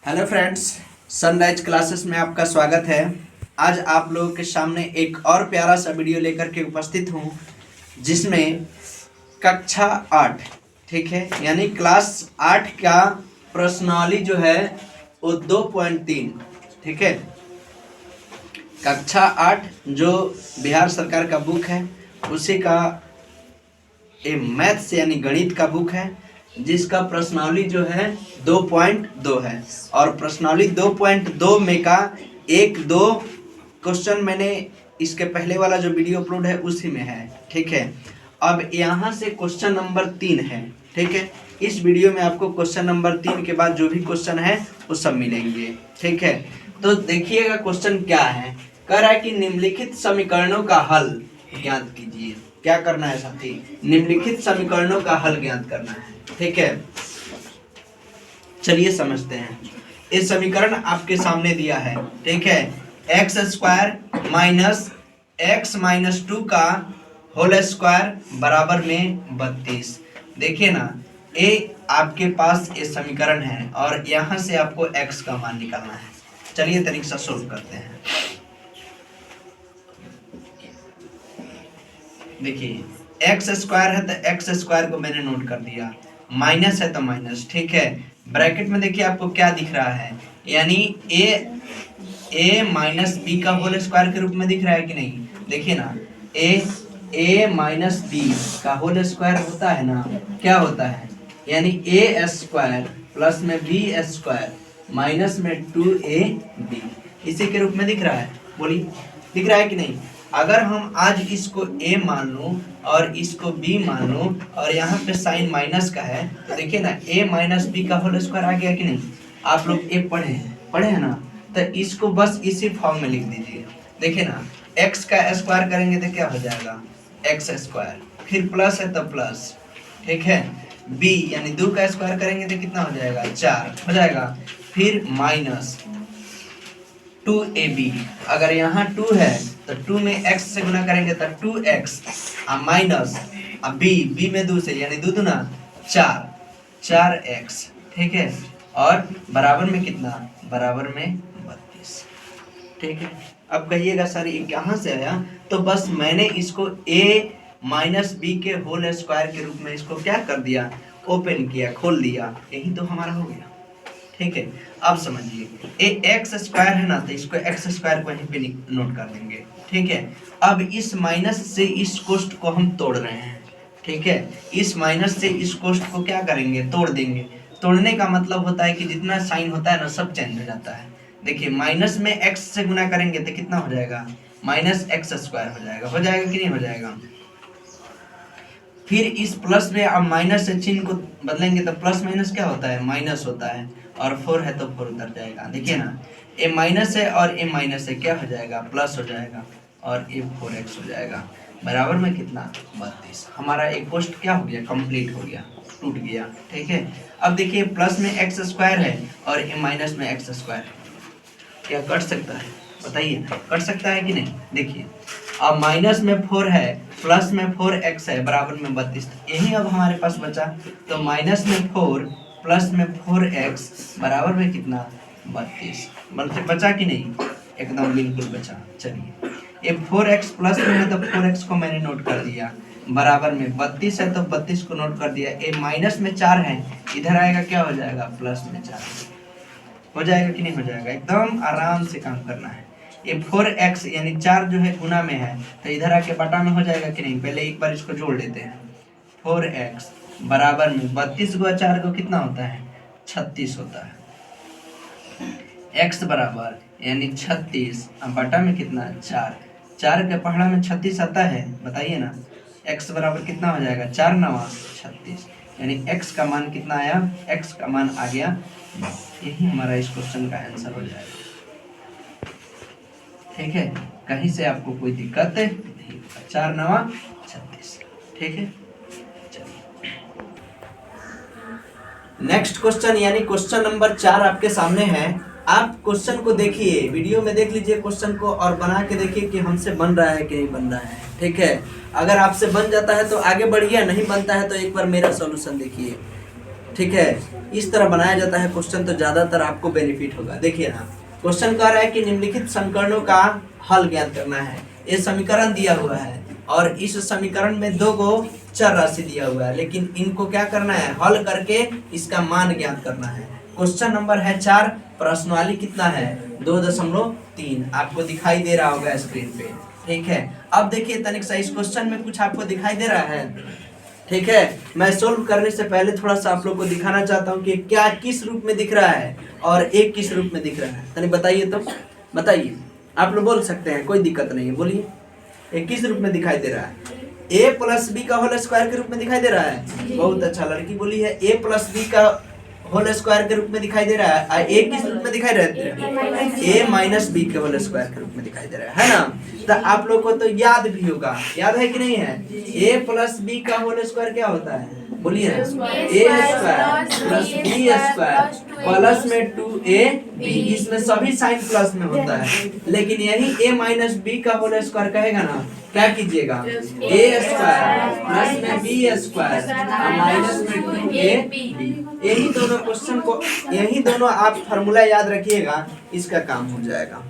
Hello friends, sunrise classes में आपका स्वागत है। आज आप लोगों के सामने एक और प्यारा सा वीडियो लेकर के उपस्थित हूँ, जिसमें कक्षा 8 ठीक है, यानी क्लास 8 का प्रश्नावली जो है वो 2.3 ठीक है। कक्षा 8 जो बिहार सरकार का बुक है, उसी का ये मैथ्स यानी गणित का बुक है, जिसका प्रश्नावली जो है 2.2 है। और प्रश्नावली 2.2 में का 1-2 क्वेश्चन मैंने इसके पहले वाला जो वीडियो अपलोड है उसी में है ठीक है। अब यहाँ से क्वेश्चन नंबर 3 है ठीक है। इस वीडियो में आपको क्वेश्चन नंबर 3 के बाद जो भी क्वेश्चन है वो सब मिलेंगे ठीक है। तो देखिएगा क्वेश्चन क्या है। कह रहा है कि निम्नलिखित समीकरणों का हल ज्ञात कीजिए। क्या करना है साथी? निम्नलिखित समीकरणों का हल ज्ञात करना है ठीक है। चलिए समझते हैं। ये समीकरण आपके सामने दिया है ठीक है। x² माइनस x माइनस 2 का होल स्क्वायर बराबर में 32। देखिए ना, ये आपके पास ये समीकरण है और यहाँ से आपको x का मान निकालना है। चलिए तरीके से सोल्व करते हैं। देखिए x² है तो x² को मैंने नोट कर दिया, माइनस है तो माइनस ठीक है। ब्रैकेट में देखिए आपको क्या दिख रहा है, यानी a माइनस बी का होल स्क्वायर के रूप में दिख रहा है कि नहीं? देखिए ना, a माइनस बी का होल स्क्वायर होता है ना, क्या होता है? यानी a² प्लस में b² माइनस में 2ab, इसी के रूप में दिख रहा है। बोलिए दिख रहा है कि नहीं? अगर हम आज इसको a मान लूं और इसको b मान लूं और यहाँ पे साइन माइनस का है, तो देखिए ना a माइनस बी का होल स्क्वायर आ गया कि नहीं? आप लोग a पढ़े हैं ना, तो इसको बस इसी फॉर्म में लिख दीजिए। देखिए ना, x का स्क्वायर करेंगे तो क्या हो जाएगा? x², फिर प्लस है तो प्लस ठीक है। b यानी 2 का स्क्वायर करेंगे तो कितना हो जाएगा? 4 हो जाएगा। फिर माइनस 2ab, अगर यहाँ 2 है तो 2 में x से गुना करेंगे तो 2x माइनस b में 2 से यानी 2 दूना 4x ठीक है। और बराबर में कितना? बराबर में 32 ठीक है। अब कहिएगा सर ये कहाँ से आया? तो बस मैंने इसको a माइनस बी के होल स्क्वायर के रूप में इसको क्या कर दिया? ओपन किया, खोल दिया, यही तो हमारा हो गया ठीक है। अब समझिए, ये x² है ना, तो इसको x² को यहीं पे नोट कर देंगे ठीक है। अब इस माइनस से इस कोष्ठ को हम तोड़ रहे हैं ठीक है। इस माइनस से इस कोष्ठ को क्या करेंगे? तोड़ देंगे। तोड़ने का मतलब होता है कि जितना साइन होता है ना, सब चेंज हो जाता है। देखिए, माइनस में x से गुना करेंगे तो कितना हो जाएगा? माइनस x² हो जाएगा। हो जाएगा कि नहीं हो जाएगा? फिर इस प्लस में अब माइनस से चिन्ह को बदलेंगे तो प्लस माइनस क्या होता है? माइनस होता है। और 4 है तो 4 उतर जाएगा। देखिए ना, a माइनस है और a माइनस है, क्या हो जाएगा? प्लस हो जाएगा और ये 4x हो जाएगा। बराबर में कितना? 32। हमारा एक पोस्ट क्या हो गया? कंप्लीट हो गया, टूट गया ठीक है। अब देखिए, प्लस में x² है और a माइनस में x², क्या कट सकता है? बताइए, कट सकता है कि नहीं? देखिए, अब माइनस में 4 है, प्लस में 4x है, बराबर में 32। यही अब हमारे पास बचा। तो माइनस में 4 प्लस में 4x बराबर में कितना? 32। बचा कि नहीं? एकदम बिल्कुल बचा। चलिए, ये 4x प्लस में है तो 4x को मैंने नोट कर दिया, बराबर में 32 है तो 32 को नोट कर दिया। ये माइनस में 4 है, इधर आएगा क्या हो जाएगा? प्लस में 4 हो जाएगा कि नहीं हो जाएगा? एकदम आराम से काम करना है। ये 4x यानी 4 जो है गुना में है, तो इधर आके बटा में हो जाएगा कि नहीं? पहले एक बार इसको जोड़ लेते हैं। 4x बराबर में 32 गुना 4 को कितना होता है? 36 होता है। x बराबर यानी 36, अब बटा में कितना? 4 के पहाड़ा में 36 आता है, बताइए ना। x बराबर कितना हो जाएगा? 4 9 36, यानी x का मान कितना आया? x का मान आ गया। यही हमारा इस क्वेश्चन का आंसर हो जाएगा ठीक है। कहीं से आपको कोई दिक्कत नहीं। 4 9 36 ठीक है। नेक्स्ट क्वेश्चन यानी क्वेश्चन नंबर 4 आपके सामने है। आप क्वेश्चन को देखिए, वीडियो में देख लीजिए क्वेश्चन को और बना के देखिए कि हमसे बन रहा है कि नहीं बन रहा है ठीक है। अगर आपसे बन जाता है तो आगे बढ़िए, नहीं बनता है तो एक बार मेरा सॉल्यूशन देखिए ठीक है, इस तरह बनाया जाता है क्वेश्चन, तो ज्यादातर आपको बेनिफिट होगा। देखिए ना, क्वेश्चन कह रहा है कि निम्नलिखित समीकरणों का हल ज्ञात करना है। ये समीकरण दिया हुआ है और इस समीकरण में 2 गो चर राशि दिया हुआ है, लेकिन इनको क्या करना है, हल करके इसका मान ज्ञात करना है। क्वेश्चन नंबर है 4, प्रश्नावली कितना है 2.3, आपको दिखाई दे रहा होगा स्क्रीन पे। ठीक है, अब देखिए तनिक सा इस क्वेश्चन में कुछ आपको दिखाई दे रहा है। ठीक है, मैं सोल्व करने से पहले थोड़ा सा आप लोग को दिखाना चाहता हूँ कि क्या किस रूप में दिख रहा है और एक किस रूप में दिख रहा है। तनिक बताइए, तो बताइए, आप लोग बोल सकते हैं, कोई दिक्कत नहीं है, बोलिए। एक किस रूप में दिखाई दे रहा है, a प्लस बी का होल स्क्वायर के रूप में दिखाई दे रहा है। बहुत अच्छा, लड़की बोली है a प्लस बी का होल स्क्वायर के रूप में दिखाई दे रहा है। a किस रूप में दिखाई रहते हैं, a माइनस बी के होल स्क्वायर के रूप में दिखाई दे रहा है ना। तो आप लोग को तो याद भी होगा, याद है कि नहीं है, a प्लस बी का होल स्क्वायर क्या होता है, बोलिए ना, a square plus B square plus में 2ab, इसमें सभी साइन प्लस में होता है, लेकिन यही a माइनस बी का होल स्क्वायर कहेगा ना, क्या कीजिएगा, a स्क्वायर प्लस में b स्क्वायर माइनस में 2ab। यही दोनों क्वेश्चन को, यही दोनों आप फार्मूला याद रखिएगा, इसका काम हो जाएगा।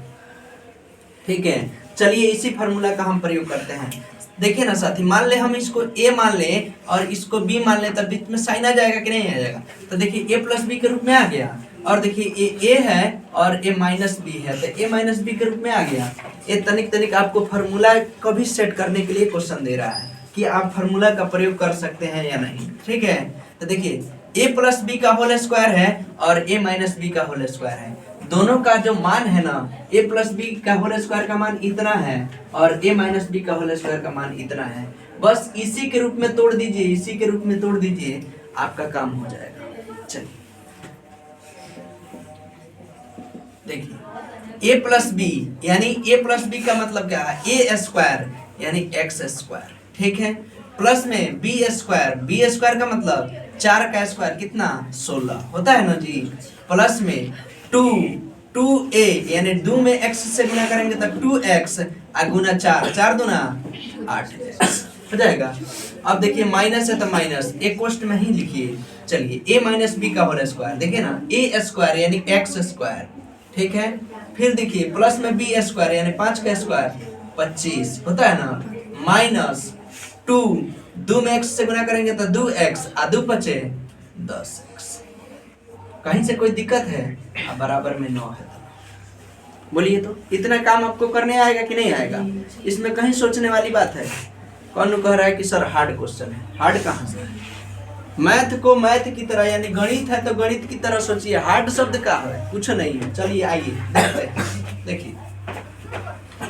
ठीक है, चलिए इसी फार्मूला का हम प्रयोग करते हैं। देखिए ना साथी, मान ले हम इसको a मान ले और इसको b मान ले, तब बीच में साइन आ जाएगा कि नहीं आ जाएगा। तो देखिए a प्लस बी के रूप में आ गया, और देखिए a है और a माइनस बी है, तो a माइनस बी के रूप में आ गया। ये तनिक तनिक आपको फार्मूला को भी सेट करने के लिए क्वेश्चन दे रहा है कि आप फार्मूला का प्रयोग कर सकते हैं या नहीं। ठीक है, तो देखिए a प्लस बी का होल स्क्वायर है और a माइनस बी का होल स्क्वायर है, दोनों का जो मान है ना, a प्लस बी का होल स्क्वायर का मान इतना है और a माइनस बी का होल स्क्वायर का मान इतना है। बस इसी के रूप में तोड़ दीजिए, इसी के रूप में तोड़ दीजिए, आपका काम हो जाएगा। चलिए देखिए, a प्लस बी यानी a प्लस बी का मतलब क्या है, a स्क्वायर यानी x स्क्वायर। ठीक है, प्लस में b स्क्वायर का मतलब 4 का स्क्वायर कितना, 16 होता है ना जी। प्लस में 2a यानी 2 में x से गुना करेंगे तो 2x गुना 4 दूना 8x हो जाएगा। अब देखिए माइनस है तो माइनस एक कोष्ट में ही लिखिए। चलिए a माइनस बी का होल स्क्वायर, देखिए ना a स्क्वायर यानी x स्क्वायर। ठीक है, फिर देखिए प्लस में b स्क्वायर यानी 5 का स्क्वायर 25 होता है ना, माइनस 2 में x से गुना करेंगे तो 2x 2 बचे 10x। कहीं से कोई दिक्कत है, अब बराबर में 9 है, बोलिए तो इतना काम आपको करने आएगा कि नहीं आएगा, इसमें कहीं सोचने वाली बात है। कौन कह रहा है कि सर हार्ड क्वेश्चन है, हार्ड कहाँ से है, मैथ को मैथ की तरह यानी गणित है तो गणित की तरह सोचिए, हार्ड शब्द का है कुछ नहीं है। चलिए आइए देखते हैं, देखिए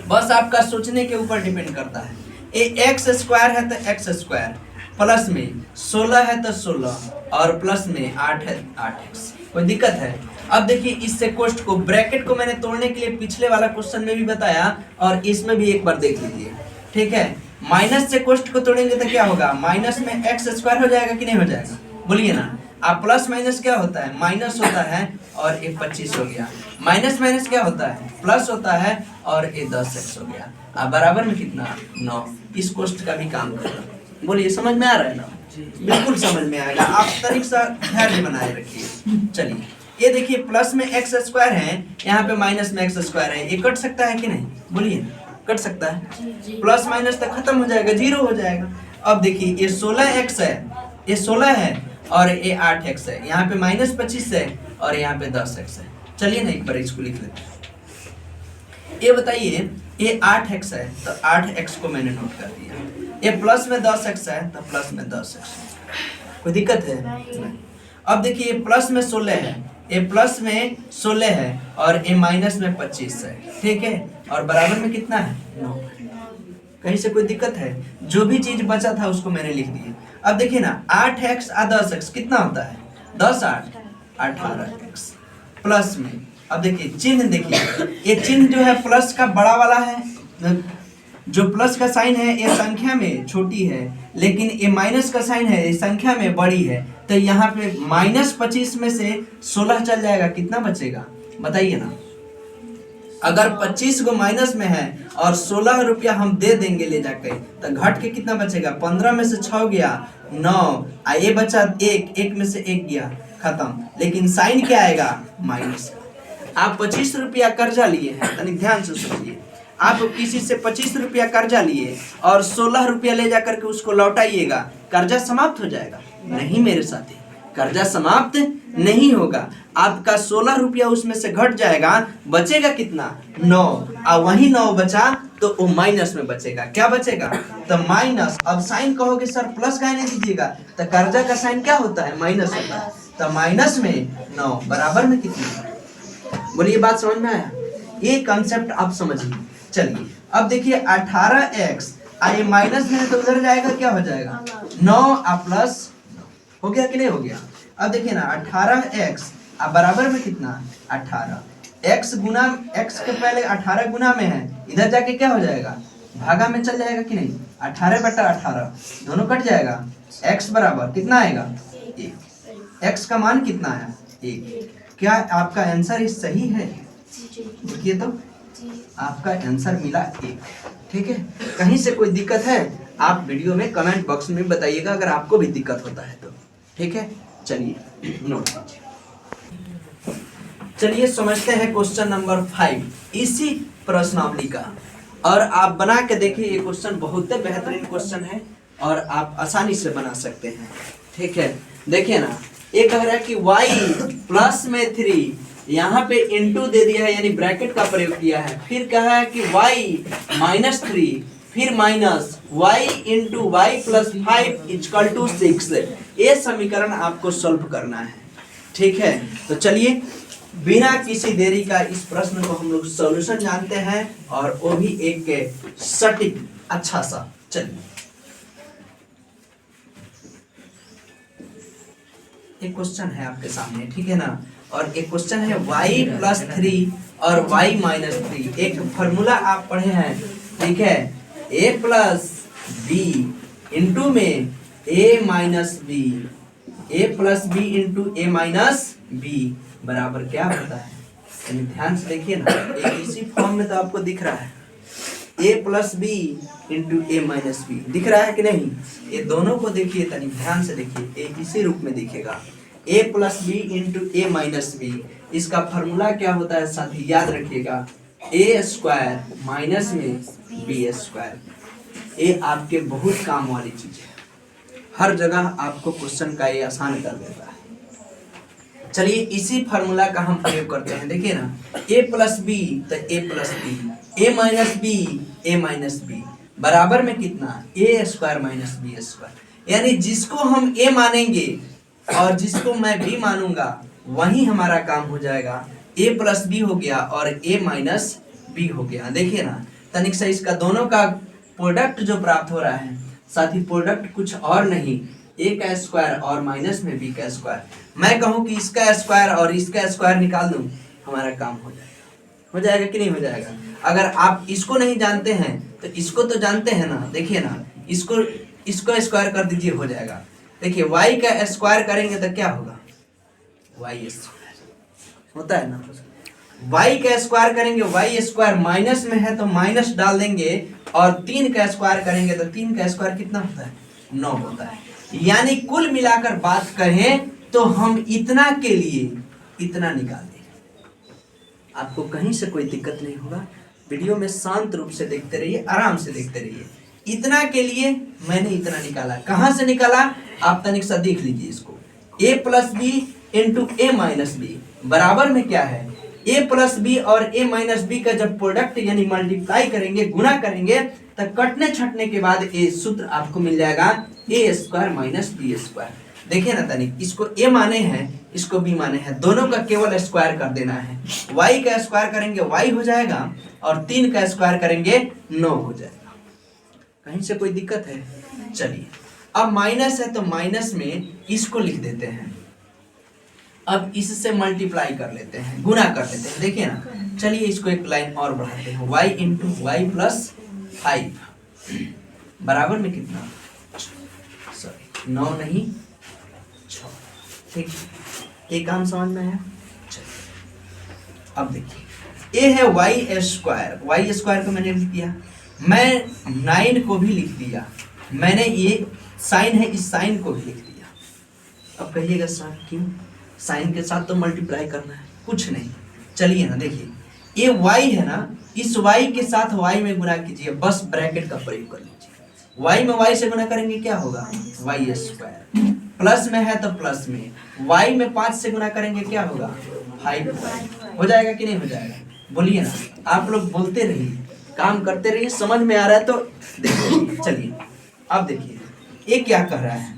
बस आपका सोचने के ऊपर डिपेंड करता है। एक्स स्क्वायर है तो एक्स स्क्वायर, प्लस में 16 है तो 16 और प्लस में 8 है 8x, कोई दिक्कत है। अब देखिए इससे कोष्ट को, ब्रैकेट को मैंने तोड़ने के लिए पिछले वाला क्वेश्चन में भी बताया और इसमें भी एक बार देख लीजिए। ठीक है, माइनस से कोष्ट को तोड़ेंगे तो क्या होगा, माइनस में एक्स स्क्वायर हो जाएगा कि नहीं हो जाएगा, बोलिए ना। अब प्लस माइनस क्या होता है, माइनस होता है और ये 25 हो गया। माइनस माइनस क्या होता है, प्लस होता है और ये 10x हो गया। अब बराबर में कितना, 9। इस कोष्ट का भी काम करना, बोलिए समझ में आ रहा है ना, बिल्कुल समझ में आएगा, आप तरीक सा धैर्य बनाए रखिए। चलिए ये देखिए प्लस में एक्स स्क्वायर है, यहाँ पे माइनस में एक्स स्क्वायर है, ये कट सकता है कि नहीं, बोलिए कट सकता है। प्लस माइनस तक खत्म हो जाएगा, 0 हो जाएगा। अब देखिए ये 16x है, ये 16 है और ये 8x है, यहाँ पे माइनस 25 है और यहाँ पे 10x है। चलिए ना एक बार इसको लिख लेते हैं। ये बताइए ये 8x है तो 8x को मैंने नोट कर दिया, ये प्लस में 10x है तो प्लस में 10x, कोई दिक्कत है नहीं। अब देखिए ये प्लस में 16 है, ये प्लस में 16 है और ये माइनस में 25 है। ठीक है, और बराबर में कितना है, 9। कहीं से कोई दिक्कत है, जो भी चीज बचा था उसको मैंने लिख दिया। अब देखिए ना 8x और 10x कितना होता है, 10 8 18x प्लस में। अब देखिए चिन्ह, देखिए ये चिन्ह जो है प्लस का बड़ा वाला है, जो प्लस का साइन है ये संख्या में छोटी है, लेकिन ये माइनस का साइन है ये संख्या में बड़ी है। तो यहाँ पे -25 में से 16 चल जाएगा, कितना बचेगा बताइए ना। अगर 25 को माइनस में है और 16 रुपया हम दे देंगे ले जाके, तो घट के कितना बचेगा, 15 में से 6 गया 9, ये बचा एक, एक में से एक गया खत्म, लेकिन साइन क्या आएगा माइनस। आप 25 रुपया कर्जा लिए हैं, तनिक ध्यान से सुनिए। आप किसी से 25 रुपया कर्जा लिए और 16 रुपया ले जाकर के उसको लौटाइएगा, कर्जा समाप्त हो जाएगा? नहीं मेरे साथी, कर्जा समाप्त नहीं होगा। आपका 16 रुपया उसमें से घट जाएगा, बचेगा कितना 9, और वही 9 बचा तो वो माइनस में बचेगा। क्या बचेगा? तो माइनस। अब साइन कहोगे सर प्लस का नहीं दीजिएगा, तो कर्जा का साइन क्या होता है? माइनस होता है। तो माइनस में 9 बराबर में कितना? बोलिए, बात समझ में आया? ये कंसेप्ट आप समझिए। चलिए अब देखिए 18x, ये माइनस में तो उधर जाएगा, क्या हो जाएगा 9 प्लस, हो गया कि नहीं हो गया? अब देखिए ना 18x अब बराबर में कितना 18, x गुना x के पहले 18 गुना में है, इधर जाके क्या हो जाएगा भागा में चल जाएगा कि नहीं, 18/18 दोनों कट जाएगा, x बराबर कितना आएगा 1। x का मान कितना आया 1। क्या आपका आंसर इस सही है? देखिए तो आपका आंसर मिला 1। ठीक है, कहीं से कोई दिक्कत है आप वीडियो में कमेंट बॉक्स में बताइएगा अगर आपको भी दिक्कत होता है तो। ठीक है, चलिए नोट कीजिए। चलिए समझते हैं क्वेश्चन नंबर 5 इसी प्रश्नावली का, और आप बना के देखिए। ये क्वेश्चन बहुत बेहतरीन क्वेश्चन है और आप आसानी से बना सकते हैं। ठीक है, देखिए ना, एक कह रहा है कि y प्लस में 3, यहाँ पे इंटू दे दिया है यानी ब्रैकेट का प्रयोग किया है, फिर कहा है कि y माइनस 3, फिर minus y into Y plus 5 equal to 6। ये समीकरण आपको सॉल्व करना है। ठीक है, तो चलिए बिना किसी देरी का इस प्रश्न को हम लोग सॉल्यूशन जानते हैं, और वो भी एक सटीक अच्छा सा। चलिए एक क्वेश्चन है आपके सामने, ठीक है ना, और एक क्वेश्चन है y प्लस 3 और y माइनस 3। एक फॉर्मूला आप पढ़े हैं, ठीक है, a प्लस b इंटू में a minus b, a plus b into a minus b बराबर क्या होता है? यानी ध्यान से देखिए ना, एक इसी फॉर्म में तो आपको दिख रहा है, a plus B into A minus B दिख रहा है कि नहीं? ये दोनों को देखिए, तनी ध्यान से देखिए, एक इसी रूप में दिखेगा, a plus B into A minus B. इसका फॉर्मूला क्या होता है साथी? याद रखिएगा, a स्क्वायर माइनस में b स्क्वायर। ये आपके बहुत काम वाली चीज है, हर जगह आपको क्वेश्चन का ये आसान कर देता है। चलिए इसी फार्मूला का हम प्रयोग करते हैं। देखिए ना, a प्लस बी तो a plus B, a minus B a minus B बराबर में कितना a square minus B square. यानी जिसको हम a मानेंगे और जिसको मैं b मानूंगा वही हमारा काम हो जाएगा। a प्लस बी हो गया और a माइनस बी हो गया। देखिए ना, तनिक से इसका दोनों का प्रोडक्ट जो प्राप्त हो रहा है, साथ ही प्रोडक्ट कुछ और नहीं, a का स्क्वायर और माइनस में b का स्क्वायर। मैं कहूं कि इसका स्क्वायर और इसका स्क्वायर निकाल दूं, हमारा काम हो जाएगा। हो जाएगा कि नहीं हो जाएगा? अगर आप इसको नहीं जानते हैं तो इसको तो जानते हैं ना। देखिए ना, इसको स्क्वायर कर दीजिए, हो जाएगा। देखिए y का स्क्वायर करेंगे तो क्या होगा, y स्क्वायर होता है ना। y का स्क्वायर करेंगे, y स्क्वायर माइनस में है तो माइनस डाल देंगे, और 3 का स्क्वायर करेंगे तो 3 का स्क्वायर कितना होता है 9 होता है। यानी कुल मिलाकर बात करें तो हम इतना के लिए इतना निकाल देंगे। आपको कहीं से कोई दिक्कत नहीं होगा, वीडियो में शांत रूप से देखते रहिए, आराम से देखते रहिए। इतना के लिए मैंने इतना निकाला। कहां से निकाला आप तनिक सा देख लीजिए इसको। a plus B into A minus B बराबर में क्या है, a प्लस बी और a माइनस बी का जब प्रोडक्ट यानी मल्टीप्लाई करेंगे, गुना करेंगे, तो कटने छटने के बाद ये सूत्र आपको मिल जाएगा a square minus B square. देखिए ना तनिक, इसको a माने हैं, इसको b माने हैं, दोनों का केवल स्क्वायर कर देना है। y का स्क्वायर करेंगे y हो जाएगा, और 3 का स्क्वायर करेंगे 9 हो जाएगा। कहीं से कोई दिक्कत है? चलिए अब माइनस है तो माइनस में इसको लिख देते हैं। अब इससे मल्टीप्लाई कर लेते हैं, गुना कर लेते हैं। देखिए ना, चलिए इसको एक लाइन और बढ़ाते हैं, y इंटू वाई प्लस 5 बराबर में कितना, सॉरी 9 नहीं 6। ठीक, ये काम समझ में आया? अब देखिए, a है y स्क्वायर को मैंने लिख दिया, मैं 9 को भी लिख दिया। मैंने ये साइन है, इस साइन को भी लिख दिया। अब कहिएगा सर क्यों, साइन के साथ तो मल्टीप्लाई करना है, कुछ नहीं। चलिए ना देखिए, ये y है ना, इस y के साथ y में गुना कीजिए, बस ब्रैकेट का प्रयोग कर लीजिए। y में y से गुना करेंगे क्या होगा, y स्क्वायर। प्लस में है तो प्लस में, y में 5 से गुना करेंगे क्या होगा, 5y। हो जाएगा कि नहीं हो जाएगा, बोलिए ना। आप लोग बोलते रहिए, काम करते रहिए, समझ में आ रहा है तो देखिए। चलिए अब देखिए ये क्या कह रहा है,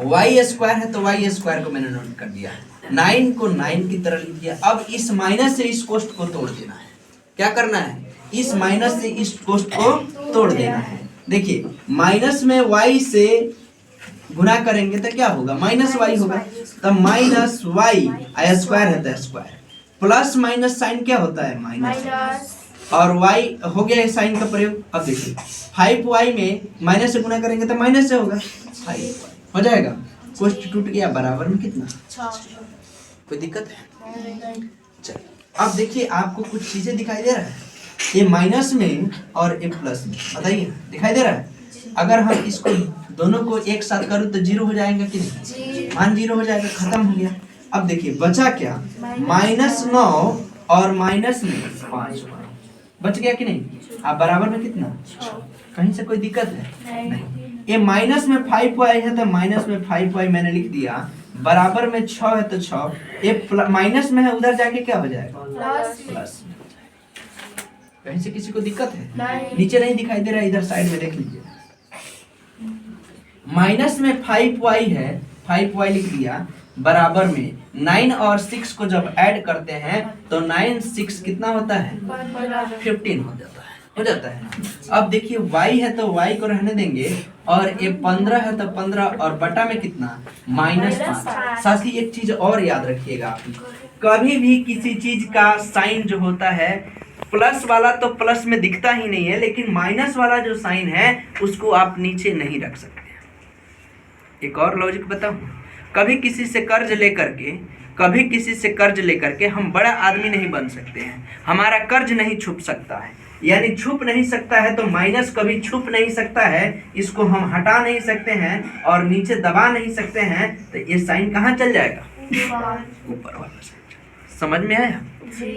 y स्क्वायर है तो y स्क्वायर को मैंने नोट कर दिया, 9 को 9 की तरह लिख दिया। अब इस माइनस से इस कोष्ट को तोड़ देना है। क्या करना है, इस माइनस से इस कोष्ट को तोड़ देना है। देखिए माइनस में y से गुना करेंगे तो क्या होगा, माइनस y होगा, तब माइनस y स्क्वायर है तो स्क्वायर, प्लस माइनस साइन क्या होता है, माइनस, और y हो गया साइन का प्रयोग। अब देखिए 5y में माइनस से गुना करेंगे तो माइनस से होगा 5y, हो जाएगा। कोष्ट टूट गया, बराबर में कितना, कोई दिक्कत है। चलिए अब देखिए आपको कुछ चीजें दिखाई दे रहा है, ये माइनस में और ये प्लस में, बताइए दिखाई दे रहा है। अगर हम इसको दोनों को एक साथ करूं तो जीरो हो जाएगा कि नहीं, मान जीरो हो जाएगा, खत्म हो गया। अब देखिए बचा क्या, -9 और माइनस में 5 बच गया कि नहीं। अब बराबर में कितना, कहीं से कोई दिक्कत है नहीं। ये माइनस में 5y है तो माइनस में 5y मैंने लिख दिया, बराबर में 6 है तो 6, ये माइनस में है उधर जाके क्या हो जाएगा, प्लस। कहीं से किसी को दिक्कत है, नीचे नहीं दिखाई दे रहा है, इधर साइड में देख लीजिए। माइनस में 5y है, 5y लिख दिया, बराबर में 9 और 6 को जब ऐड करते हैं तो 9 6 कितना होता है, 15 हो जाता है ना। अब देखिए y है तो y को रहने देंगे, और ये 15 है तो 15 और बटा में कितना, -5। साथ ही एक चीज और याद रखिएगा, कभी भी किसी चीज का साइन जो होता है, प्लस वाला तो प्लस में दिखता ही नहीं है, लेकिन माइनस वाला जो साइन है उसको आप नीचे नहीं रख सकते। एक और लॉजिक बताऊं, कभी किसी से कर्ज लेकर के हम बड़ा आदमी नहीं बन सकते हैं, हमारा कर्ज नहीं छुप सकता है, यानी छुप नहीं सकता है तो माइनस कभी छुप नहीं सकता है, इसको हम हटा नहीं सकते हैं और नीचे दबा नहीं सकते हैं, तो ये साइन कहाँ चल जाएगा, ऊपर वाला साइन। समझ में आया,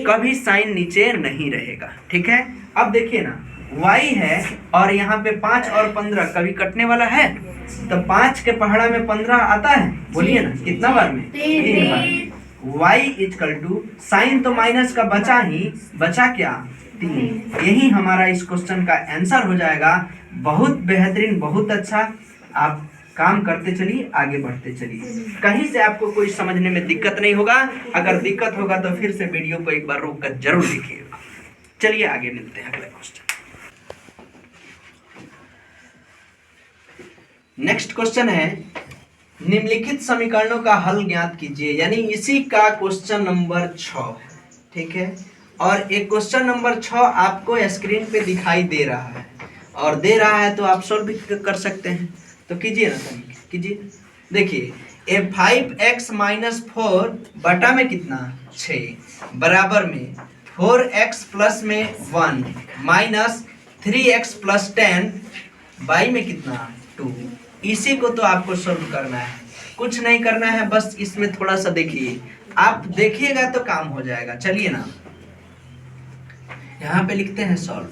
कभी साइन नीचे नहीं रहेगा, ठीक है। अब देखिए ना, y है और यहाँ पे 5 और 15 कभी कटने वाला है, तो 5 के पहाड़ा में 15 आता है, बोलिए ना कितना बार में, 3 बार में। y इक्वल टू साइन तो माइनस का बचा क्या, 3। यही हमारा इस क्वेश्चन का आंसर हो जाएगा। बहुत बेहतरीन, बहुत अच्छा, आप काम करते चलिए, आगे बढ़ते चलिए, कहीं से आपको कोई समझने में दिक्कत नहीं होगा। अगर दिक्कत होगा तो फिर से वीडियो को एक बार रोक कर जरूर देखिएगा। चलिए आगे मिलते हैं अगले क्वेश्चन। नेक्स्ट क्वेश्चन है, निम्नलिखित समीकरणों का हल ज्ञात कीजिए, यानी इसी का क्वेश्चन नंबर 6 है, ठीक है। और एक क्वेश्चन नंबर 6 आपको स्क्रीन पे दिखाई दे रहा है, और दे रहा है तो आप सॉल्व भी कर सकते हैं, तो कीजिए ना, कीजिए। देखिए ये 5x - 4 बटा में कितना, 6, बराबर में 4x प्लस में 1 माइनस 3x प्लस 10 बाई में कितना, 2। इसी को तो आपको सॉल्व करना है, कुछ नहीं करना है, बस इसमें थोड़ा सा देखिए, आप देखिएगा तो काम हो जाएगा। चलिए ना, यहाँ पे लिखते हैं सॉल्व।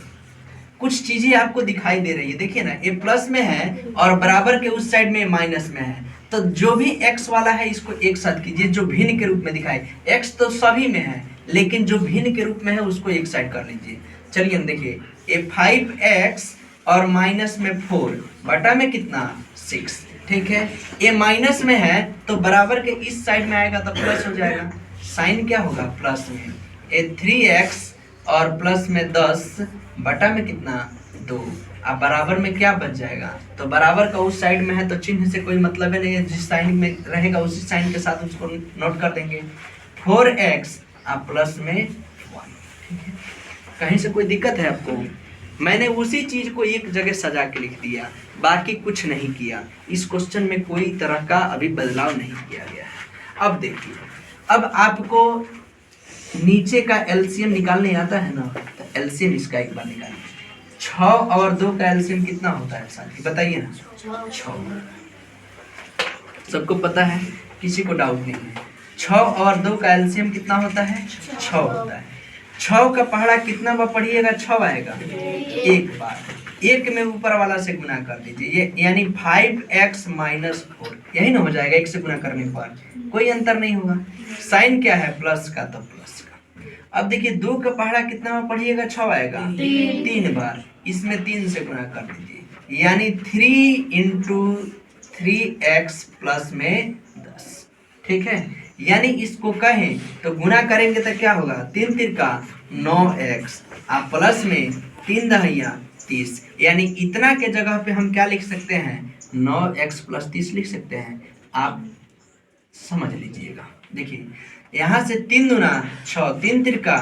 कुछ चीजें आपको दिखाई दे रही है, देखिए ना, ये प्लस में है और बराबर के उस साइड में माइनस में है, तो जो भी x वाला है इसको एक साथ कीजिए, जो भिन्न के रूप में दिखाए। x तो सभी में है, लेकिन जो भिन्न के रूप में है उसको एक साइड कर लीजिए। चलिए देखिए, ये 5x और माइनस में 4 बटा में कितना, 6, ठीक है। ये माइनस में है तो बराबर के इस साइड में आएगा तो प्लस हो जाएगा, साइन क्या होगा, प्लस में। ये 3x और प्लस में 10 बटा में कितना, 2। अब बराबर में क्या बच जाएगा, तो बराबर का उस साइड में है तो चिन्ह से कोई मतलब नहीं है, जिस साइन में रहेगा उसी साइन के साथ उसको नोट कर देंगे। 4x अब प्लस में 1, ठीक है। कहीं से कोई दिक्कत है आपको, मैंने उसी चीज को एक जगह सजा के लिख दिया, बाकी कुछ नहीं किया। इस क्वेश्चन में कोई तरह का अभी बदलाव नहीं किया गया है। अब देखिए, अब आपको नीचे का एलसीएम निकालने आता है ना, तो एलसीएम इसका एक बार निकालिए। 6 और 2 का एलसीएम कितना होता है साथी, बताइए ना। 6 सबको पता है, किसी को डाउट नहीं है। 6 और 2 का एलसीएम कितना होता है, 6 होता है। 6 का पहाड़ा कितना बार पढ़िएगा, 6 आएगा एक बार। एक में ऊपर वाला से गुना कर दीजिए, ये यानी 5x माइनस 4, यही ना हो जाएगा। एक से गुना करने पर कोई अंतर नहीं होगा। साइन क्या है, प्लस का, तो प्लस का। अब देखिए 2 का पहाड़ा कितना बार पढ़िएगा, 6 आएगा 3 बार। इसमें 3 से गुना कर दीजिए, यानी 3 इंटू 3x प्लस में 10, ठीक है। यानी इसको कहें तो गुना करेंगे तो क्या होगा, 3 3 का 9x, आप प्लस में 3 दहिया 30, यानी इतना के जगह पे हम क्या लिख सकते हैं, 9x प्लस 30 लिख सकते हैं। आप समझ लीजिएगा, देखिए यहाँ से 3 दूना 6, 3 तिरका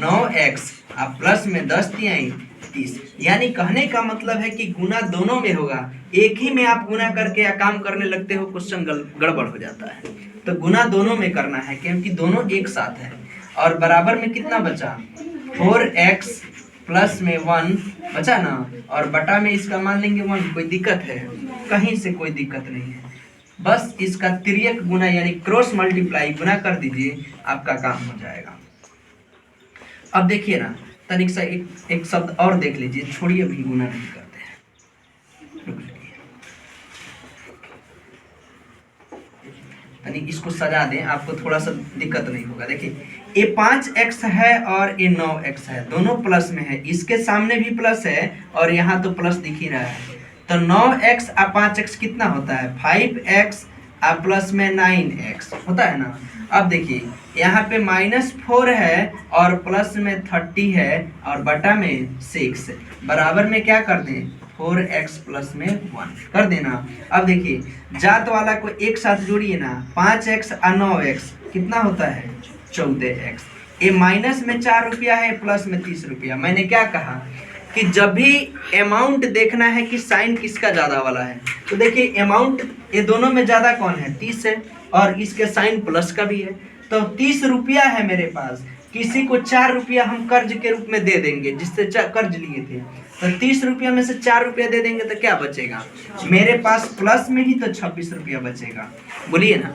9x, आप प्लस में 10 तिहाई 30, यानी कहने का मतलब है कि गुना दोनों में होगा। एक ही में आप गुना करके या काम करने लगते हो, क्वेश्चन गड़बड़ हो जाता है। तो गुना दोनों में करना है, क्योंकि दोनों एक साथ है। और बराबर में कितना बचा, 4x प्लस में 1 बचा ना, और बटा में इसका मान लेंगे 1। कोई दिक्कत है, कहीं से कोई दिक्कत नहीं है। बस इसका तिर्यक गुना यानी क्रॉस मल्टीप्लाई गुना कर दीजिए, आपका काम हो जाएगा। अब देखिए ना, तनिक सा एक शब्द और देख लीजिए, छोड़िए अभी गुना नहीं करते हैं, रुक जाइए, तनिक इसको सजा दें, आपको थोड़ा सा दिक्कत नहीं होगा। देखिए ये 5x है और ये 9x है, दोनों प्लस में है। इसके सामने भी प्लस है और यहाँ तो प्लस दिख ही रहा है। तो 9x और 5x कितना होता है, 5x और प्लस में 9x होता है ना। अब देखिए यहाँ पे -4 है और प्लस में 30 है और बटा में 6, बराबर में क्या कर दें, 4x प्लस में 1 कर देना। अब देखिए जात वाला को एक साथ जोड़िए ना, 5x और 9x कितना होता है, 14x। ये माइनस में 4 रुपया है, प्लस में 30 रुपया। मैंने क्या कहा कि जब भी अमाउंट देखना है कि साइन किसका ज़्यादा वाला है, तो देखिए अमाउंट ये दोनों में ज़्यादा कौन है, 30 है, और इसके साइन प्लस का भी है। तो 30 रुपया है मेरे पास, किसी को 4 रुपया हम कर्ज के रूप में दे देंगे, जिससे कर्ज लिए थे। तो 30 रुपया में से 4 रुपया दे देंगे तो क्या बचेगा मेरे पास, प्लस में ही तो 26 रुपया बचेगा, बोलिए ना।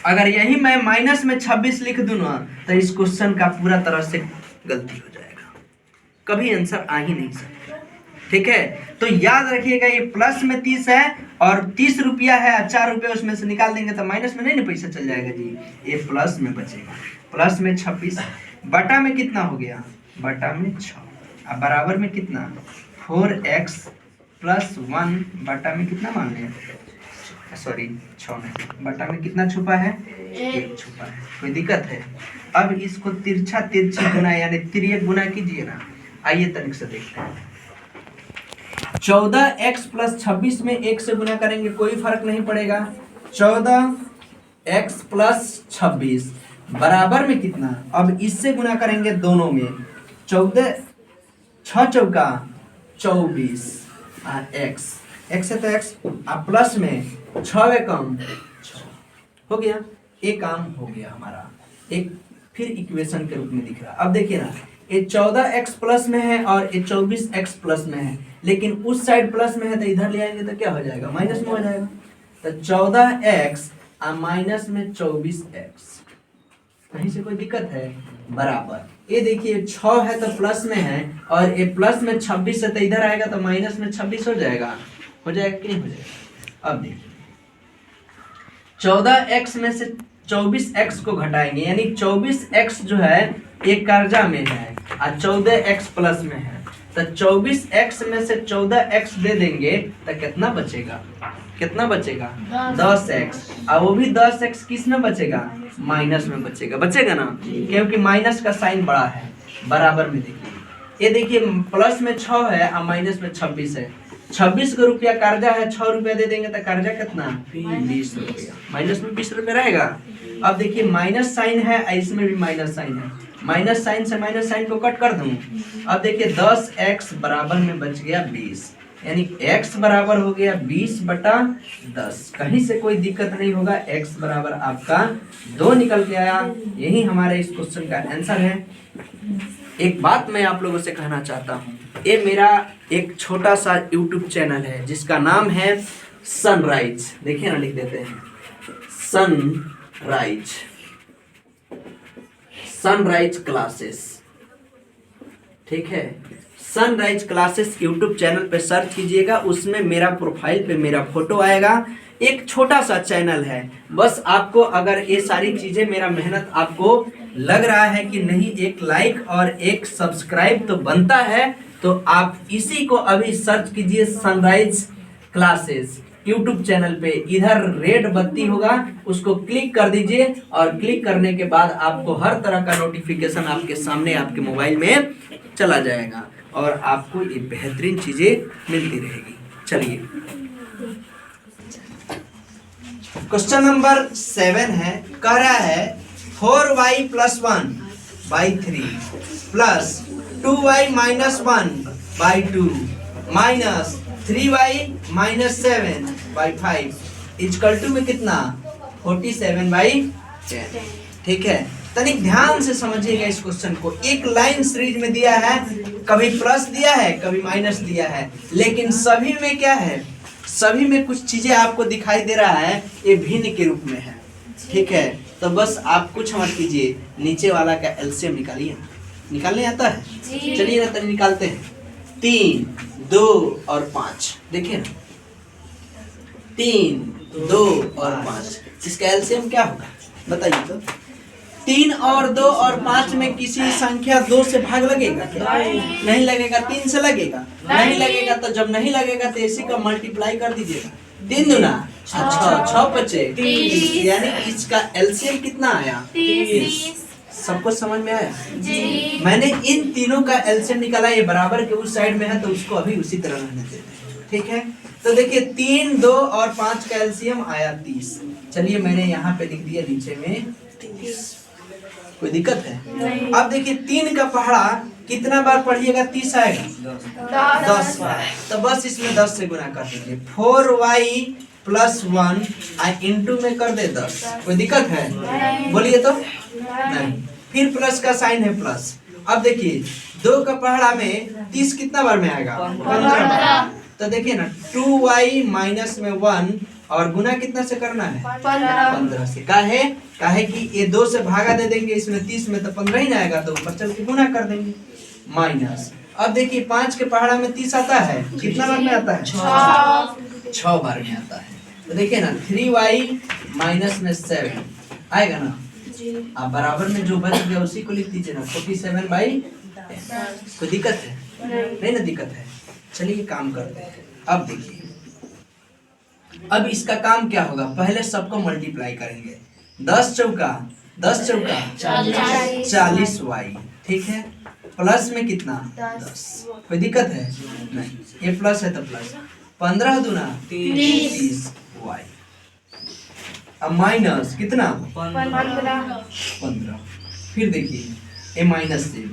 अगर यही मैं माइनस में 26 लिख दूँ ना, तो इस क्वेश्चन का पूरा तरह से गलती हो जाएगा, कभी आंसर आ ही नहीं सकता, ठीक है। तो याद रखिएगा, ये प्लस में 30 है और 30 रुपया है, 4 रुपया उसमें से निकाल देंगे तो माइनस में नहीं ना पैसा चल जाएगा जी, ये प्लस में बचेगा। प्लस में 26, बटा में कितना हो गया, बटा में 6, अब बराबर में कितना, 4x प्लस 1 बटा में कितना मान लें, सॉरी 6 में बटा में कितना छुपा है, 1 छुपा है। कोई दिक्कत है। अब इसको तिरछा तिरछी गुना यानी तिर्यक गुना कीजिए ना। आइए तनिक से देखते हैं। 14x प्लस 26 में 1 से गुना करेंगे, कोई फर्क नहीं पड़ेगा। 14x प्लस 26 बराबर में कितना, अब इससे गुना करेंगे दोनों में, 14 6 चौका 24 x, x है तो x, अब प्लस में 6 कम 6 हो गया, एक काम हो गया हमारा, एक फिर इक्वेशन के रूप में दिख रहा। अब देखिए ना, ये 14x प्लस में है और ये 24x प्लस में है, लेकिन उस साइड प्लस में है तो इधर ले आएंगे तो क्या हो जाएगा, माइनस में हो जाएगा। तो 14x और माइनस में 24x, कहीं से कोई दिक्कत है, बराबर। ये देखिए 6 है तो प्लस में है और ये प्लस में 26 है तो इधर आएगा तो माइनस में 26 हो जाएगा कि नहीं हो जाएगा। अब देखिए 14x में से 24x को घटाएंगे, यानी 24x जो है एक कर्जा में है और 14x प्लस में है, तो 24x में से 14x दे देंगे तो कितना बचेगा, कितना बचेगा 10x, और वो भी 10x किस में बचेगा, माइनस में बचेगा, बचेगा ना, क्योंकि माइनस का साइन बड़ा है। बराबर में देखिए, ये देखिए प्लस में 6 है और माइनस में 26 है, 26 को रुपया कर्जा है, 6 रुपया दे देंगे तो कर्जा कितना 20 रुपया, माइनस में 20 रुपया रहेगा। अब देखिए माइनस साइन है, इसमें भी माइनस साइन है, माइनस साइन से माइनस साइन को कट कर दूं। अब देखिए 10x बराबर में बच गया 20, यानी x बराबर हो गया 20/10, कहीं से कोई दिक्कत नहीं होगा। x बराबर आपका 2 निकल के आया, यही हमारे इस क्वेश्चन का आंसर है। एक बात मैं आप लोगों से कहना चाहता हूँ, ये मेरा एक छोटा सा यूट्यूब चैनल है जिसका नाम है सनराइज। देखिए ना, लिख देते हैं सनराइज, सनराइज क्लासेस, ठीक है। सनराइज क्लासेस यूट्यूब चैनल पे सर्च कीजिएगा, उसमें मेरा प्रोफाइल पे मेरा फोटो आएगा। एक छोटा सा चैनल है, बस आपको अगर ये सारी चीजें, मेरा मेहनत आपको लग रहा है कि नहीं, एक लाइक और एक सब्सक्राइब तो बनता है, तो आप इसी को अभी सर्च कीजिए सनराइज क्लासेस यूट्यूब चैनल पे। इधर रेड बत्ती होगा, उसको क्लिक कर दीजिए और क्लिक करने के बाद आपको हर तरह का नोटिफिकेशन आपके सामने आपके मोबाइल में चला जाएगा और आपको ये बेहतरीन चीजें मिलती रहेगी। चलिए, क्वेश्चन नंबर 7 है, कह रहा है 4y + 1/3 plus 2y - 1/2 minus 3y - 7/5 equal to में कितना 47/10। ठीक है, तनिक ध्यान से समझिएगा इस क्वेश्चन को। एक लाइन सीरीज में दिया है, कभी प्लस दिया है कभी माइनस दिया है, लेकिन सभी में क्या है, सभी में कुछ चीजें आपको दिखाई दे रहा है, ये भिन्न के रूप में है। ठीक है, तो बस आप कुछ मत कीजिए, नीचे वाला का एलसीएम निकालिए। निकालने आता है? चलिए ना, तनी निकालते हैं। 3, 2 और 5, देखिए ना, 3, 2 और 5, इसका एलसीएम क्या होगा बताइए तो। 3 और 2 और 5 में किसी संख्या 2 से भाग लगेगा? नहीं लगेगा। 3 से लगेगा? नहीं लगेगा। तो जब नहीं लगेगा तो इसी का मल्टीप्लाई कर दीजिएगा। 3 दूना 6, 6 बचे 30, यानी इसका एलसीएम कितना आया? 30। सबको समझ में आया जी? मैंने इन तीनों का एलसीएम निकाला, ये बराबर के उस साइड में है तो उसको अभी उसी तरह रहने देते हैं। ठीक है, तो देखिए 3, 2 और 5 का एलसीएम आया 30। चलिए मैंने यहाँ पे लिख दिया नीचे में 30। कोई दिक्कत है? नहीं। अब देखिए 3 का पहाड़ा कितना बार पढ़िएगा 30 आएगा? 10 बार। तो बस इसमें 10 से गुना कर दीजिए। 4y + 1 इंटू में कर दे 10। कोई दिक्कत है? बोलिए तो। नहीं। फिर प्लस का साइन है प्लस। अब देखिए 2 का पहाड़ा में 30 कितना बार में आएगा? 15 बार। तो देखिए ना 2y - 1 और गुना कितना से करना है? 15 से। काहे कि ये 2 से भागा दे देंगे इसमें 30 में, तो 15 ही ना आएगा, तो ऊपर चल के गुना कर देंगे माइनस। अब देखिए 5 के पहाड़ा में 30 आता है, कितना बार में आता है? 6 बार में आता है। तो देखिए ना 3y - 7 आएगा ना, आप बराबर में जो बच गया उसी को लिख दीजिए ना, 47/10। कोई दिक्कत है? नहीं ना दिक्कत है। चलिए काम करते हैं। अब देखिए, अब इसका काम क्या होगा, पहले सबको मल्टीप्लाई करेंगे। 10 चौका 40y। ठीक है, प्लस में कितना 10। कोई दिक्कत है? नहीं, ये प्लस है तो प्लस। 15 दूना 30y। अब माइनस कितना 15। फिर देखिए ये माइनस से,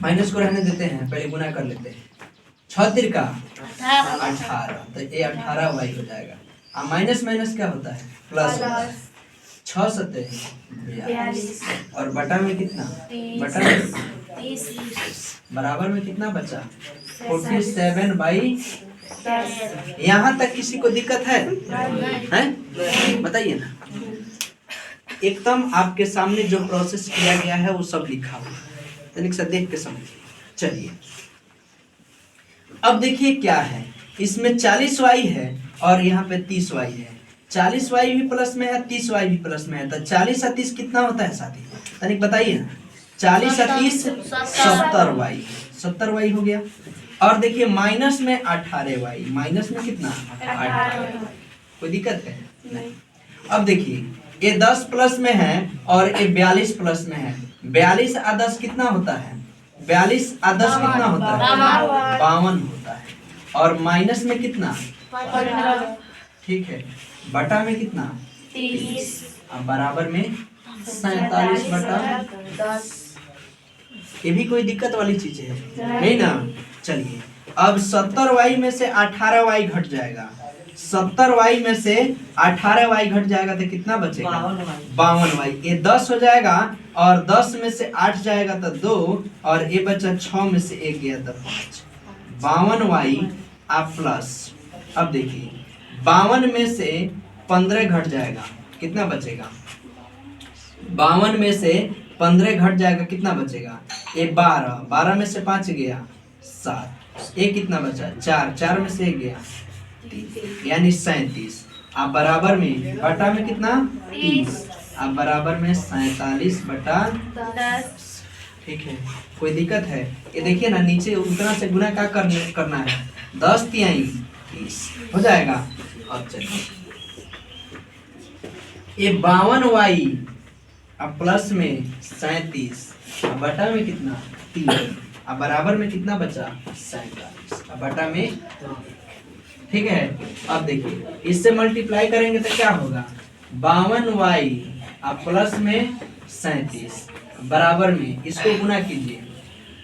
माइनस को रहने देते हैं, पहले गुना कर लेते हैं। 6 × 18, तो ये 18y हो जाएगा। अब माइनस माइनस क्या होता है? प्लस। 6 × 7 42 और बटा में कितना? बटा में 30। बराबर में कितना बचा? 47/10। यहाँ तक किसी को दिक्कत है? हैं? बताइए ना। एकदम आपके सामने जो प्रोसेस किया गया है वो सब लिखा हुआ है, तनिक सा देख के समझिए। चलिए अब देखिए क्या है, इसमें 40y है और यहाँ पे 30y है। 40y भी प्लस में है, 30y भी प्लस में है, तो 40 और 30 कितना होता है साथी? तनिक बताइए ना। 40 और 30 70y, 70y हो गया। और देखिए माइनस में 18y, माइनस में कितना 18। कोई दिक्कत है? नहीं। अब देखिए ये 10 प्लस में है और ये 42 प्लस में है। 42 और 10 कितना होता है? 42 और 10 कितना होता है? 52 होता है। और माइनस में कितना 15। ठीक है, बटा में कितना 30। अब बराबर में 47/10। ये भी कोई दिक्कत वाली चीज है नहीं ना? चलिए अब 70y में से 18y घट जाएगा। 70y में से 18y घट जाएगा तो कितना बचेगा? 52y। ये 10 हो जाएगा और 10 में से 8 जाएगा तो 2 और ये बचा 6 में से 1 गया तो 5। 52y आप प्लस, अब देखिए 52 में से 15 घट जाएगा, कितना बचेगा? 52 में से 15 घट जाएगा, कितना बचेगा? ये 12, 12 में से 5 गया 7, ये कितना बचा? 4, 4 में से 1 गया 3, यानी 37। आप बराबर में बटा में कितना? 30। आप बराबर में 47 बटा 10। ठीक है, कोई दिक्कत है? ये देखिए ना, नीचे उतना से गुना क्या करना है? 10 तिहाई 30 हो जाएगा। अब चलिए ये 52y अब प्लस में 37 अब बटा में कितना? 3 अब बराबर में कितना बचा? 47 अब बटा में। ठीक है, अब देखिए इससे मल्टीप्लाई करेंगे तो क्या होगा? 52y अब प्लस में 37 बराबर में, इसको गुना कीजिए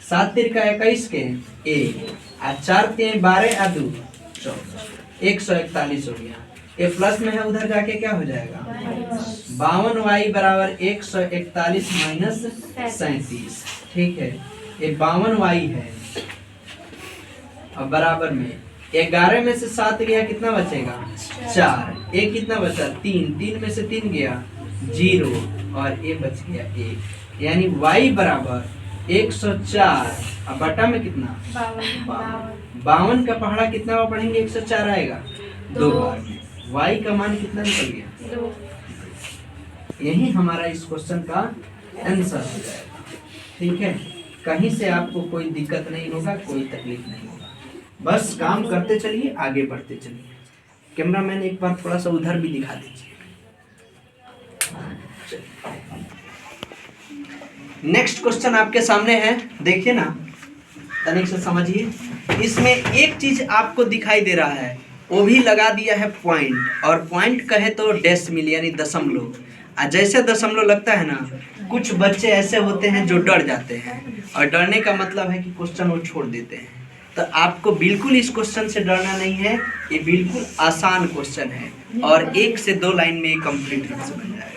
7 तिरका 21 के 1 और 4 तिहाई 12 और 2 14, 141 हो गया। ये प्लस में है, उधर जाके क्या हो जाएगा? 52y बराबर 141 माइनस 37। ठीक है, ये 52y है। अब बराबर में 11 में से 7 गया, कितना बचेगा? 4। एक कितना बचा? 3, 3 में से 3 गया 0 और ये बच गया 1, यानी y बराबर 104 अब बटा में कितना? 52 का पहाड़ा कितना बार पढ़ेंगे? 104 आएगा 2 बार में। y का मान कितना निकल गया? 2। यही हमारा इस क्वेश्चन का आंसर हो जाएगा। ठीक है, कहीं से आपको कोई दिक्कत नहीं होगा, कोई तकलीफ नहीं होगा, बस काम करते चलिए, आगे बढ़ते चलिए। कैमरामैन एक बार थोड़ा सा उधर भी दिखा दीजिए। नेक्स्ट क्वेश्चन आपके सामने है, देखिए ना, तनिक से समझिए। इसमें एक चीज आपको दिखाई दे रहा है, वो भी लगा दिया है पॉइंट, और पॉइंट कहे तो डेसिमल यानी दशमलव। जैसे दशमलव लगता है ना, कुछ बच्चे ऐसे होते हैं जो डर जाते हैं, और डरने का मतलब है कि क्वेश्चन वो छोड़ देते हैं। तो आपको बिल्कुल इस क्वेश्चन से डरना नहीं है, ये बिल्कुल आसान क्वेश्चन है और 1 से 2 लाइन में कंप्लीट आंसर बन जाएगा।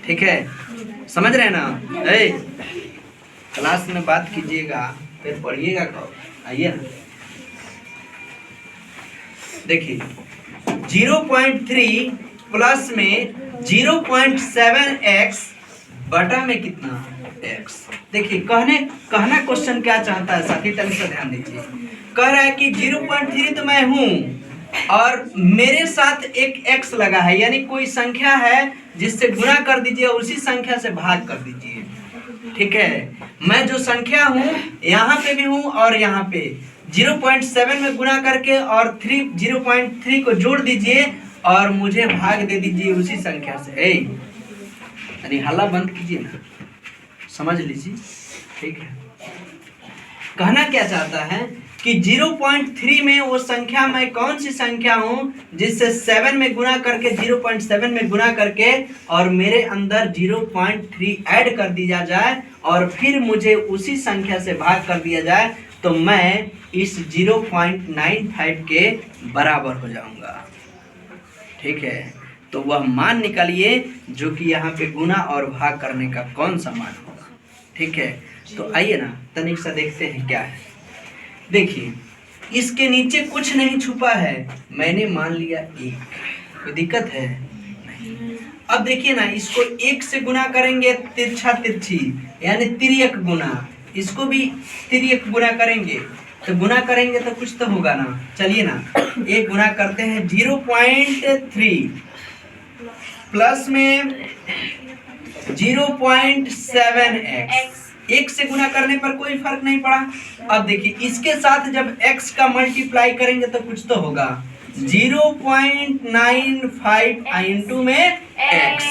ठीक है, समझ रहे हैं ना? क्लास में बात कीजिएगा फिर पढ़िएगा कब? आइए ना, देखिए 0.3 प्लस में 0.7x बटा में कितना? x। देखिए कहना क्वेश्चन क्या चाहता है साथी, तनिक से ध्यान दीजिए। कह रहा है कि 0.3 तो मैं हूं और मेरे साथ एक x लगा है, यानी कोई संख्या है जिससे गुणा कर दीजिए, उसी संख्या से भाग कर दीजिए। ठीक है, मैं जो संख्या हूं यहाँ पे भी हूं और यहाँ पे 0.7 में गुणा करके और 0.3 को जोड़ दीजिए और मुझे भाग दे दीजिए उसी संख्या से। यानी हल्ला बंद कीजिए ना, समझ लीजिए। ठीक है, कहना क्या चाहता है कि 0.3 में वो संख्या, मैं कौन सी संख्या हूं जिससे 7 में गुणा करके 0.7 में गुणा करके और मेरे अंदर 0.3 ऐड कर दिया जाए और फिर मुझे उसी संख्या से भाग कर दिया जाए, तो मैं इस 0.95 के बराबर हो जाऊंगा। ठीक है, तो वह मान निकालिए जो कि यहाँ पे गुना और भाग करने का कौन सा मान होगा। ठीक है, तो आइए ना तनिक सा देखते हैं क्या है। देखिए इसके नीचे कुछ नहीं छुपा है, मैंने मान लिया 1, कोई दिक्कत है नहीं। अब देखिए ना, इसको 1 से गुना करेंगे तिरछा तिरछी यानी तिर्यक गुना, इसको भी तिर्यक गुना करेंगे, तो गुना करेंगे तो कुछ तो होगा ना। चलिए ना, एक गुना करते हैं 0.3 प्लस में 0.7x। 1 से गुना करने पर कोई फर्क नहीं पड़ा। अब देखिए इसके साथ जब x का मल्टीप्लाई करेंगे तो कुछ तो होगा, 0.95 इंटू में x।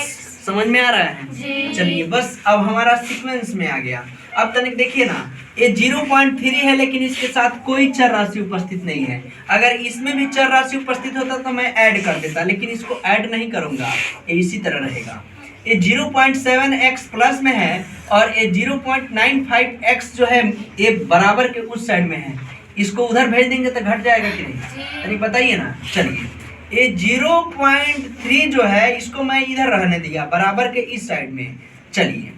समझ में आ रहा है? चलिए बस अब हमारा सीक्वेंस में आ गया। अब तनिक देखिए ना, ये 0.3 है लेकिन इसके साथ कोई चर राशि उपस्थित नहीं है। अगर इसमें भी चर राशि उपस्थित होता तो मैं ऐड कर देता, लेकिन इसको ऐड नहीं करूंगा, ये इसी तरह रहेगा। ये 0.7x प्लस में है और ये 0.95x जो है ये बराबर के उस साइड में है, इसको उधर भेज देंगे तो घट जाएगा कि नहीं? तनिक बताइए ना। चलिए ये 0.3 जो है इसको मैं इधर रहने दिया बराबर के इस साइड में। चलिए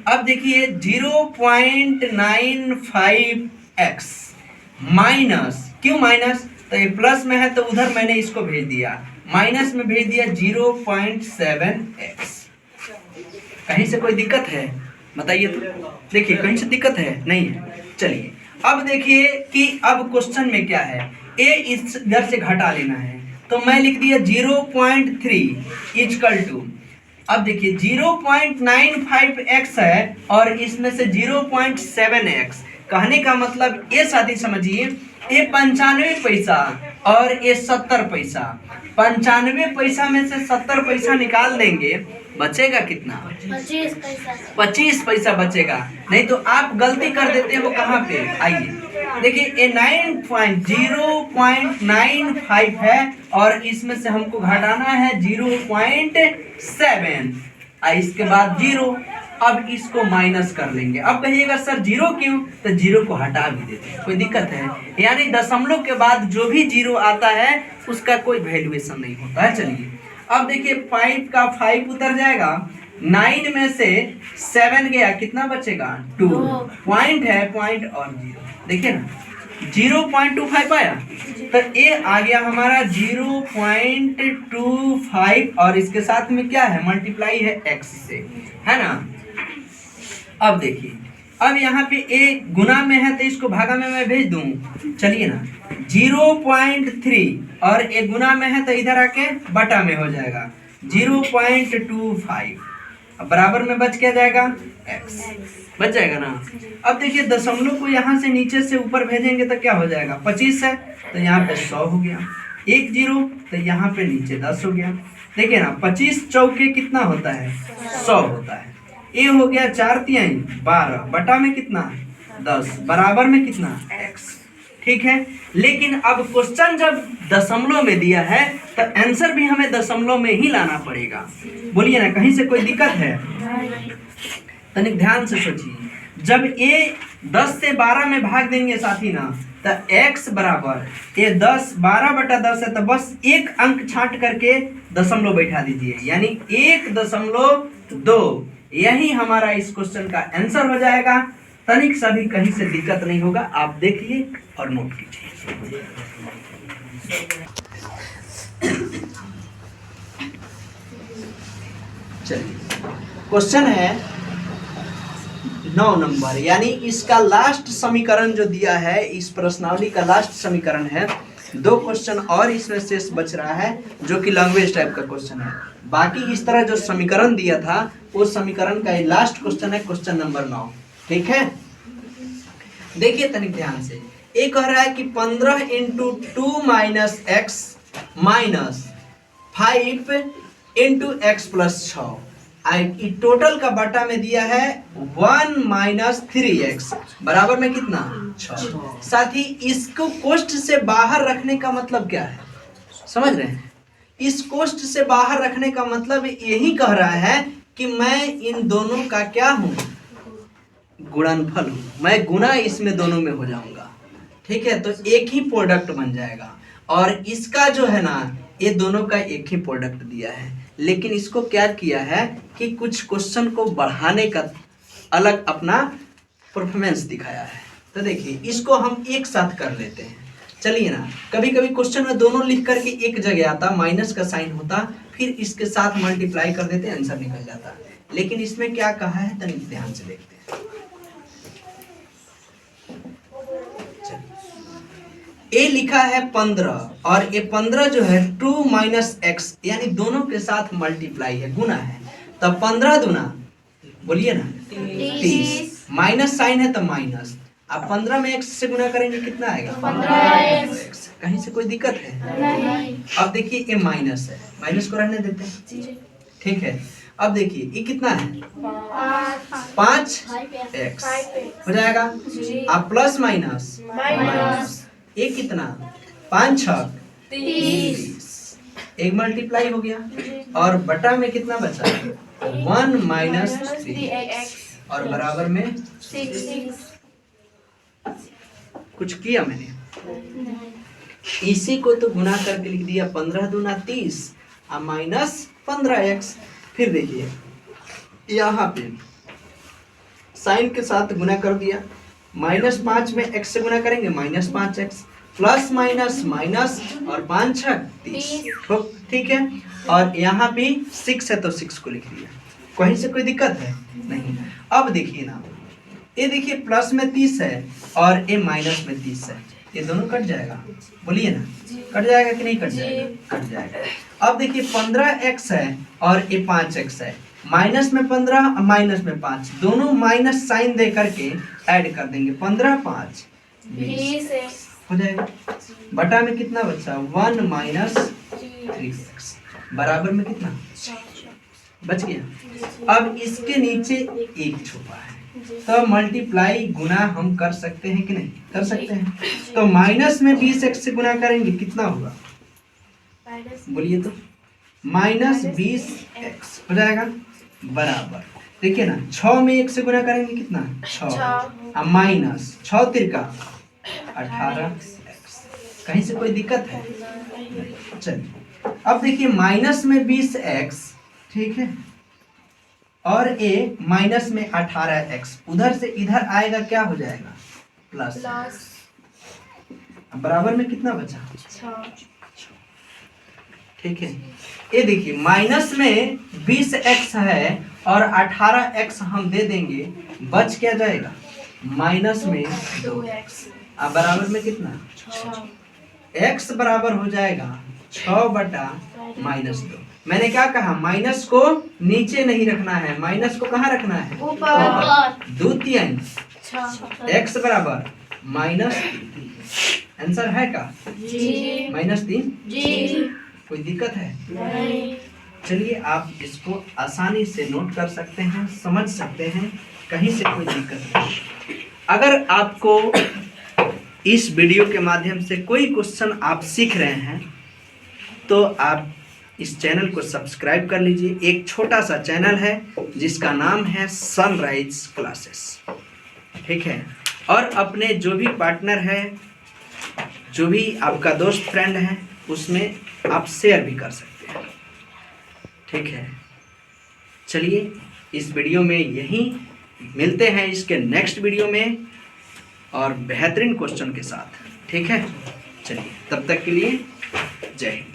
अब देखिए 0.95x माइनस, क्यों माइनस, तो ये प्लस में है तो उधर मैंने इसको भेज दिया, माइनस में भेज दिया 0.7x। कहीं से कोई दिक्कत है बताइए तो, देखिए कहीं से दिक्कत है नहीं है। चलिए अब देखिए कि अब क्वेश्चन में क्या है, ए इस इधर से घटा लेना है तो मैं लिख दिया 0.3 इजकल टू, अब देखिए 0.95x है और इसमें से 0.7x, कहने का मतलब ये साथी समझिए, ये 95 पैसा और ये 70 पैसा, 95 पैसा में से 70 पैसा निकाल देंगे, बचेगा कितना, 25 पैसा बचेगा। नहीं तो आप गलती कर देते हो कहाँ पे, आइए देखिए ये 0.95 है और इसमें से हमको घटाना है 0.7, इसके बाद 0, अब इसको माइनस कर लेंगे। अब कहिएगा सर 0 क्यों, तो 0 को हटा भी देते हैं, कोई दिक्कत है, यानी दशमलव के बाद जो भी 0 आता है उसका कोई वैल्यूएशन नहीं होता है। चलिए अब देखिए 5 का 5 उतर जाएगा, 9 में से 7 गया, कितना बचेगा 2, पॉइंट है, पॉइंट और 0, देखिए ना 0.25 आया, तो ये आ गया हमारा 0.25 और इसके साथ में क्या है, मल्टीप्लाई है x से, है ना। अब देखिए अब यहाँ पे a गुना में है तो इसको भागा में मैं भेज दूं, चलिए ना 0.3 और a गुना में है तो इधर आके बटा में हो जाएगा 0.25, अब बराबर में बच क्या जाएगा x, बच जाएगा ना। अब देखिए दशमलव को यहाँ से नीचे से ऊपर भेजेंगे तो क्या हो जाएगा, 25 है तो यहाँ पे 100 हो गया, 1 0 तो यहाँ पे नीचे 10 हो गया, देखिए ना 25 चौके कितना होता है 100 होता है, ये हो गया 4 तिहाई 12, बटा में कितना 10, बराबर में कितना x, ठीक है। लेकिन अब क्वेश्चन जब दशमलव में दिया है तो आंसर भी हमें दशमलव में ही लाना पड़ेगा, बोलिए ना कहीं से कोई दिक्कत है, तनिक ध्यान से सोचिए, जब ये 10 से 12 में भाग देंगे साथी ना तो x बराबर ये 12/10 है, तो बस एक अंक छांट करके दशमलव बैठा दीजिए, यानी 1.2, यही हमारा इस क्वेश्चन का आंसर हो जाएगा। तनिक सभी कहीं से दिक्कत नहीं होगा, आप देखिए और नोट कीजिए। चलिए क्वेश्चन है 9 नंबर, यानी इसका लास्ट समीकरण जो दिया है, इस प्रश्नावली का लास्ट समीकरण है, 2 क्वेश्चन और इसमें शेष बच रहा है जो कि लैंग्वेज टाइप का क्वेश्चन है। बाकी इस तरह जो समीकरण दिया था उस समीकरण का लास्ट क्वेश्चन है क्वेश्चन नंबर 9, ठीक है। देखिए तनिक ध्यान से, ये कह रहा है कि 15 × 2 - x माइनस 5 × x + 6, टोटल का बटा में दिया है 1 - 3x बराबर में कितना 6। साथ ही इसको कोष्ठ से बाहर रखने का मतलब क्या है, समझ रहे हैं, इस कोष्ठ से बाहर रखने का मतलब यही कह रहा है कि मैं इन दोनों का क्या हूँ, गुणनफल हूँ, मैं गुना इसमें दोनों में हो जाऊंगा, ठीक है, तो एक ही प्रोडक्ट बन जाएगा। और इसका जो है ना ये दोनों का एक ही प्रोडक्ट दिया है, लेकिन इसको क्या किया है कि कुछ क्वेश्चन को बढ़ाने का अलग अपना परफॉर्मेंस दिखाया है। तो देखिए इसको हम एक साथ कर लेते हैं, चलिए ना, कभी कभी क्वेश्चन में दोनों लिख करके एक जगह आता, माइनस का साइन होता, फिर इसके साथ मल्टीप्लाई कर देते, आंसर निकल जाता, लेकिन इसमें क्या कहा है तनिक ध्यान से देखते हैं। ए लिखा है 15 और ये 15 जो है 2 - x यानी दोनों के साथ मल्टीप्लाई है, गुना है, तब 15 दूना बोलिए ना 30, माइनस साइन है तो माइनस, अब 15 में x से गुना करेंगे कितना आएगा 15x, कहीं से कोई दिक्कत है नहीं। अब देखिए ये माइनस है, माइनस को रहने देते हैं, ठीक है। अब देखिए ये कितना है 5x हो जाएगा, अब प्लस माइनस ये कितना 5 × 6 30, एक मल्टीप्लाई हो गया और बटा में कितना बचा 1 - 3x और बराबर में 6। कुछ किया मैंने, इसी को तो गुना करके लिख दिया 15 दूना 30 और माइनस 15x। फिर देखिए यहाँ पे साइन के साथ गुना कर दिया, -5 में x से गुना करेंगे -5x, प्लस माइनस माइनस और 5 छक 30, ठीक है। और यहाँ भी 6 है तो 6 को लिख दिया। कहीं से कोई दिक्कत है नहीं। अब देखिए ना, ये देखिए प्लस में 30 है और ये माइनस में 30 है, ये दोनों कट जाएगा, बोलिए ना कट जाएगा कि नहीं कट जाएगा? कट जाएगा। अब देखिए 15x है और ये 5x है, माइनस में 15 और माइनस में 5, दोनों माइनस साइन दे करके ऐड कर देंगे, 15 5 20 हो जाएगा। बटा में कितना बचा 1 माइनस 3x बराबर में कितना बच गया। अब इसके नीचे एक छुपा है तो मल्टीप्लाई गुना हम कर सकते हैं कि नहीं कर सकते हैं। तो माइनस में 20x से गुना करेंगे कितना होगा, बोलिए तो -20x हो जाएगा बराबर। देखिए ना 6 में 1 से गुना करेंगे कितना 6 और माइनस 6 तिरका 18x। कहीं से कोई दिक्कत है? चलिए अब देखिए माइनस में 20x, ठीक है, और ए माइनस में 18x, उधर से इधर आएगा क्या हो जाएगा प्लस। बराबर में कितना बचा 6, ठीक है। ये देखिए माइनस में 20x है और 18x हम दे देंगे, बच क्या जाएगा माइनस में 2x। अब बराबर में कितना 6, x बराबर हो जाएगा 6 बटा -2। मैंने क्या कहा, माइनस को नीचे नहीं रखना है, माइनस को कहाँ रखना है ऊपर। द्वितीयांक x बराबर -3। आंसर है का जी -3 जी। कोई दिक्कत है नहीं। चलिए आप इसको आसानी से नोट कर सकते हैं, समझ सकते हैं, कहीं से कोई दिक्कत नहीं। अगर आपको इस वीडियो के माध्यम से कोई क्वेश्चन आप सीख रहे हैं तो आप इस चैनल को सब्सक्राइब कर लीजिए। एक छोटा सा चैनल है जिसका नाम है सनराइज क्लासेस, ठीक है। और अपने जो भी पार्टनर है, जो भी आपका दोस्त फ्रेंड है, उसमें आप शेयर भी कर सकते हैं, ठीक है। चलिए इस वीडियो में यहीं मिलते हैं, इसके नेक्स्ट वीडियो में और बेहतरीन क्वेश्चन के साथ, ठीक है। चलिए तब तक के लिए जय हिंद।